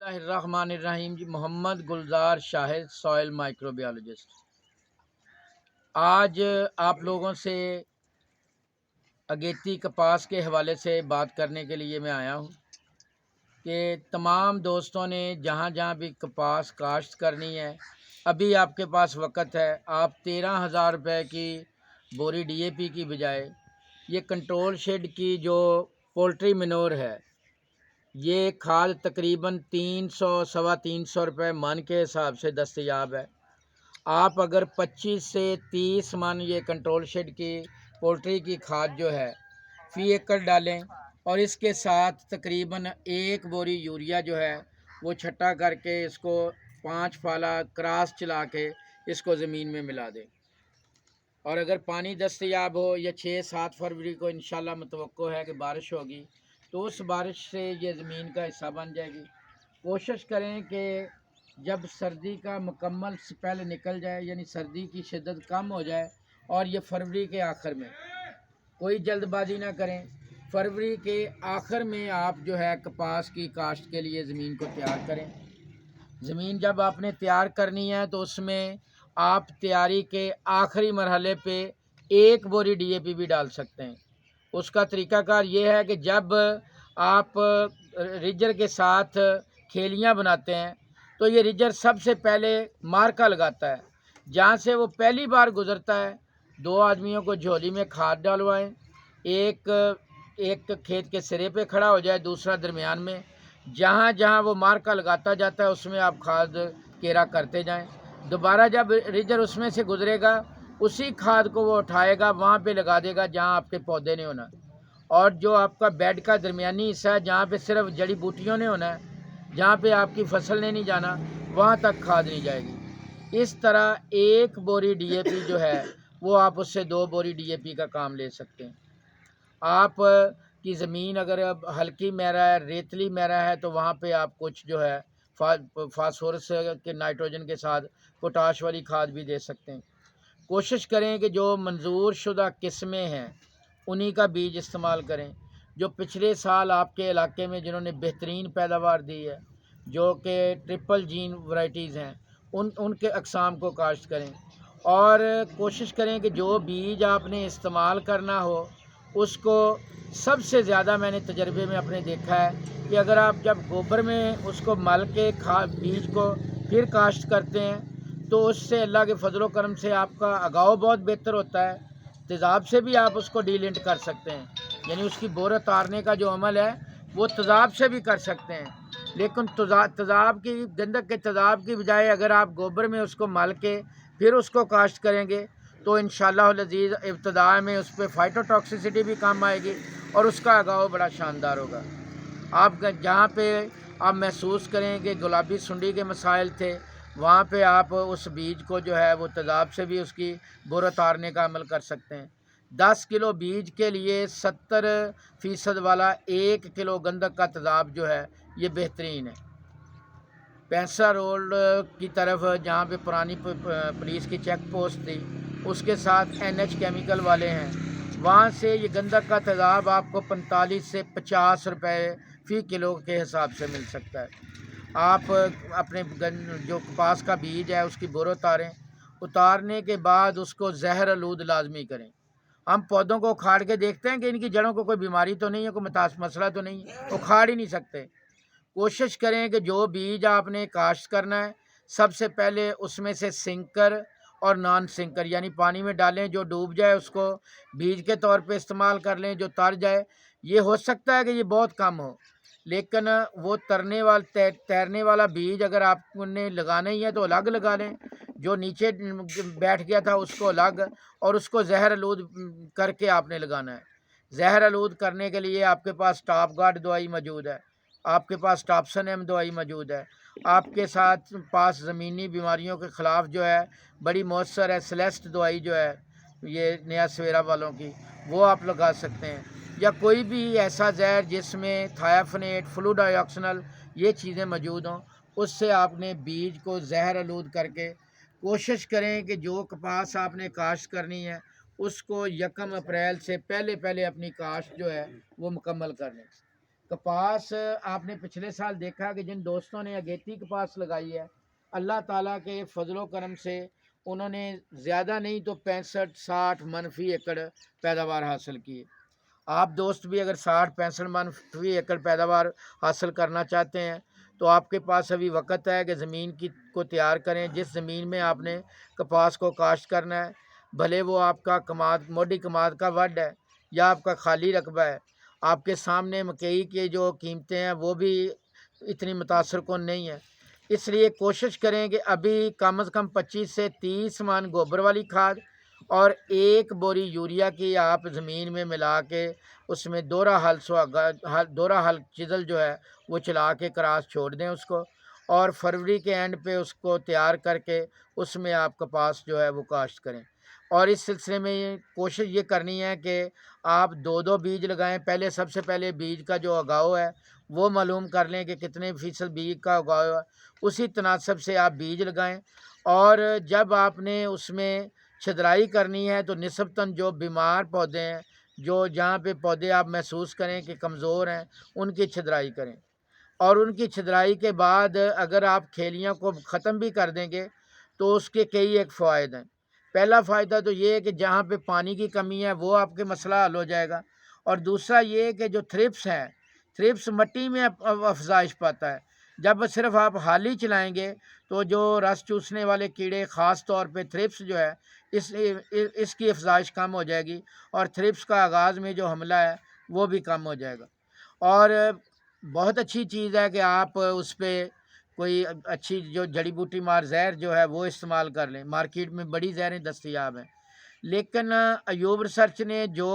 रहमानिर्रहीम जी। मोहम्मद गुलजार Shahid, soil microbiologist. आज आप लोगों से अगेती कपास के हवाले से बात करने के लिए मैं आया हूँ कि तमाम दोस्तों ने जहाँ जहाँ भी कपास काश्त करनी है, अभी आपके पास वक़्त है। आप 13,000 रुपये की बोरी DAP की बजाय ये कंट्रोल शेड की जो पोल्ट्री मनोर है, ये खाद तकरीबन 300 सवा 300 रुपये मन के हिसाब से दस्तयाब है। आप अगर 25 से 30 मन ये कंट्रोल शेड की पोल्ट्री की खाद जो है फ़ी एकड़ डालें और इसके साथ तकरीबन एक बोरी यूरिया जो है वो छट्टा करके इसको 5 फाला क्रॉस चला के इसको ज़मीन में मिला दें। और अगर पानी दस्तयाब हो या 6-7 फरवरी को इंशाल्लाह मुतवक्को है कि बारिश होगी, तो उस बारिश से ये ज़मीन का हिस्सा बन जाएगी। कोशिश करें कि जब सर्दी का मुकम्मल स्पेल निकल जाए, यानी सर्दी की शिद्दत कम हो जाए, और ये फरवरी के आखिर में, कोई जल्दबाजी ना करें। फरवरी के आखिर में आप जो है कपास की काश्त के लिए ज़मीन को तैयार करें। ज़मीन जब आपने तैयार करनी है तो उसमें आप तैयारी के आखिरी मरहले पे एक बोरी DAP भी डाल सकते हैं। उसका तरीकाकार ये है कि जब आप रिजर के साथ खेलियाँ बनाते हैं तो ये रिजर सबसे पहले मार्का लगाता है। जहाँ से वो पहली बार गुज़रता है, 2 आदमियों को झोली में खाद डालवाएं। एक खेत के सिरे पे खड़ा हो जाए, दूसरा दरमियान में। जहाँ जहाँ वो मार्का लगाता जाता है उसमें आप खाद केरा करते जाएं। दोबारा जब रिजर उसमें से गुजरेगा, उसी खाद को वो उठाएगा, वहाँ पे लगा देगा जहाँ आपके पौधे ने होना। और जो आपका बेड का दरमियानी हिस्सा है, जहाँ पे सिर्फ जड़ी बूटियों ने होना है, जहाँ पे आपकी फसल ने नहीं जाना, वहाँ तक खाद नहीं जाएगी। इस तरह एक बोरी DAP जो है वो आप उससे 2 बोरी DAP का काम ले सकते हैं। आप की ज़मीन अगर अब हल्की मैरा है, रेतली मैरा है, तो वहाँ पे आप कुछ जो है फास्फोरस के नाइट्रोजन के साथ पोटाश वाली खाद भी दे सकते हैं। कोशिश करें कि जो मंजूर शुदा किस्में हैं उन्हीं का बीज इस्तेमाल करें। जो पिछले साल आपके इलाके में जिन्होंने बेहतरीन पैदावार दी है, जो कि ट्रिपल जीन वैरायटीज़ हैं, उनके अक़साम को काश्त करें। और कोशिश करें कि जो बीज आपने इस्तेमाल करना हो उसको सबसे ज़्यादा मैंने तजर्बे में अपने देखा है कि अगर आप जब गोबर में उसको मल के बीज को फिर काश्त करते हैं तो उससे अल्लाह के फजलो करम से आपका अगाव बहुत बेहतर होता है। तेज़ाब से भी आप उसको डीलिंट कर सकते हैं, यानी उसकी बोर उतारने का जो अमल है वो तेज़ाब से भी कर सकते हैं। लेकिन तेज़ाब की गंधक के तेज़ाब की बजाय अगर आप गोबर में उसको मल के फिर उसको काश्त करेंगे तो इंशाअल्लाह अज़ीज़ इब्तिदा में उस पर फाइटोटॉक्सिसिटी भी कम आएगी और उसका आगाव बड़ा शानदार होगा। आप जहाँ पे आप महसूस करें कि गुलाबी सुंडी के मसाइल थे, वहाँ पे आप उस बीज को जो है वो तेज़ाब से भी उसकी बुर उतारने का अमल कर सकते हैं। 10 किलो बीज के लिए 70% वाला 1 किलो गंधक का तेज़ाब जो है ये बेहतरीन है। पैंसा रोड की तरफ जहाँ पे पुरानी पुलिस की चेक पोस्ट थी, उसके साथ NH केमिकल वाले हैं, वहाँ से ये गंधक का तेज़ाब आपको 45 से 50 रुपये फ़ी किलो के हिसाब से मिल सकता है। आप अपने जो कपास का बीज है उसकी बोर उतारें। उतारने के बाद उसको ज़हर आलूद लाजमी करें। हम पौधों को उखाड़ के देखते हैं कि इनकी जड़ों को कोई बीमारी तो नहीं है, कोई मसला तो नहीं है, उखाड़ ही नहीं सकते। कोशिश करें कि जो बीज आपने काश्त करना है, सबसे पहले उसमें से सिंकर और नॉन सिंकर यानी पानी में डालें, जो डूब जाए उसको बीज के तौर पे इस्तेमाल कर लें। जो तर जाए, ये हो सकता है कि ये बहुत कम हो, लेकिन वो तैरने वाला बीज अगर आपने लगाना ही है तो अलग लगा लें। जो नीचे बैठ गया था उसको अलग, और उसको जहर आलूद करके आपने लगाना है। जहर आलूद करने के लिए आपके पास टॉप गार्ड दवाई मौजूद है, आपके पास टॉप्सन एम दवाई मौजूद है, आपके साथ पास ज़मीनी बीमारियों के ख़िलाफ़ जो है बड़ी मौसर है सेलेस्ट दवाई जो है ये नया सवेरा वालों की, वो आप लगा सकते हैं। या कोई भी ऐसा जहर जिसमें थायाफनेट, फ्लूडायोक्सिनल ये चीज़ें मौजूद हों, उससे आपने बीज को जहर आलूद करके कोशिश करें कि जो कपास आपने काश्त करनी है उसको 1 अप्रैल से पहले पहले अपनी काश्त जो है वो मुकम्मल कर लें। कपास आपने पिछले साल देखा कि जिन दोस्तों ने अगेती कपास लगाई है, अल्लाह ताला के फजलो करम से उन्होंने ज़्यादा नहीं तो 65-60 मन फी एकड़ पैदावार हासिल की। आप दोस्त भी अगर 60-65 मन फी एकड़ पैदावार हासिल करना चाहते हैं तो आपके पास अभी वक्त है कि ज़मीन की को तैयार करें। जिस ज़मीन में आपने कपास को काश्त करना है, भले वो आपका कमाद मोटी कमाद का वड है या आपका खाली रकबा है, आपके सामने मकई की जो कीमतें हैं वो भी इतनी मुतासर कुन नहीं है। इसलिए कोशिश करें कि अभी कम से कम 25 से 30 मन गोबर वाली खाद और 1 बोरी यूरिया की आप ज़मीन में मिला के उसमें दोहरा हल चिज़ल जो है वो चला के क्रास छोड़ दें उसको, और फरवरी के एंड पे उसको तैयार करके उसमें आप कपास जो है वो काश्त करें। और इस सिलसिले में कोशिश ये करनी है कि आप 2-2 बीज लगाएं। पहले सबसे पहले बीज का जो उगाव है वो मालूम कर लें कि कितने फ़ीसद बीज का उगाव है, उसी तनासब से आप बीज लगाएं। और जब आपने उसमें छिदराई करनी है तो निस्बतन जो बीमार पौधे हैं, जो जहाँ पे पौधे आप महसूस करें कि कमज़ोर हैं, उनकी छिदराई करें। और उनकी छिदराई के बाद अगर आप खेलियों को ख़त्म भी कर देंगे तो उसके कई एक फ़ायदे हैं। पहला फ़ायदा तो ये है कि जहाँ पे पानी की कमी है वो आपके मसला हल हो जाएगा, और दूसरा ये है कि जो थ्रिप्स हैं, थ्रिप्स मिट्टी में अफजाइश पाता है। जब सिर्फ आप हाली चलाएंगे तो जो रस चूसने वाले कीड़े ख़ास तौर पे थ्रिप्स जो है इसकी अफजाइश कम हो जाएगी, और थ्रिप्स का आगाज़ में जो हमला है वो भी कम हो जाएगा। और बहुत अच्छी चीज़ है कि आप उस पर कोई अच्छी जो जड़ी बूटी मार जहर जो है वो इस्तेमाल कर लें। मार्केट में बड़ी जहरें दस्तयाब हैं, लेकिन अयूब रिसर्च ने जो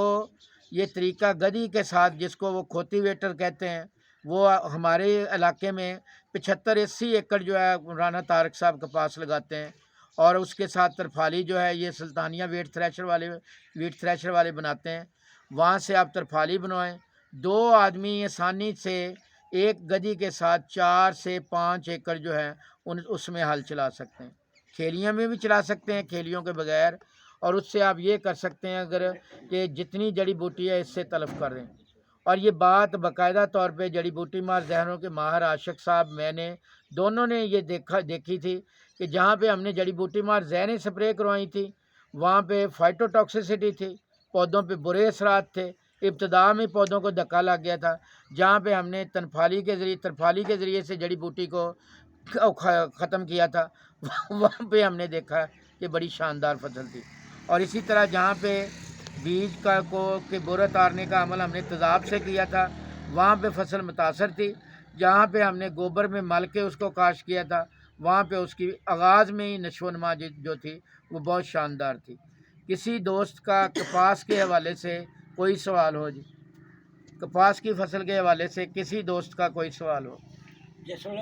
ये तरीका गदी के साथ, जिसको वो खोतीवेटर कहते हैं, वो हमारे इलाके में 75-80 एकड़ जो है राना तारक साहब कपास लगाते हैं, और उसके साथ तरफाली जो है ये सुल्तानिया वीट थ्रेशर वाले बनाते हैं। वहाँ से आप तरफाली बनवाएं। 2 आदमी आसानी से एक गदी के साथ 4 से 5 एकड़ जो है उसमें हल चला सकते हैं। खेलियों में भी चला सकते हैं, खेलियों के बगैर। और उससे आप ये कर सकते हैं अगर कि जितनी जड़ी बूटी है इससे तलफ़ कर दें। और ये बात बाकायदा तौर पे जड़ी बूटी मार जहरों के माहिर आशिक साहब, मैंने दोनों ने ये देखी थी कि जहाँ पे हमने जड़ी बूटी मार जहरें स्प्रे करवाई थी वहाँ पे फाइटोटॉक्सिसिटी थी, पौधों पे बुरे असरात थे। इब्तदा में पौधों को धक्का लग गया था। जहाँ पे हमने तरफाली के ज़रिए से जड़ी बूटी को ख़त्म किया था वहाँ पे हमने देखा कि बड़ी शानदार फसल थी। और इसी तरह जहाँ पे बीज का के बोरा तारने का अमल हमने तेज़ाब से किया था, वहाँ पे फसल मुतासर थी। जहाँ पे हमने गोबर में मल के उसको काश्त किया था, वहाँ पे उसकी आगाज़ में ही नशोनमा जो थी वो बहुत शानदार थी। किसी दोस्त का कपास के हवाले से कोई सवाल हो जी, कपास की फसल के हवाले से किसी दोस्त का कोई सवाल हो।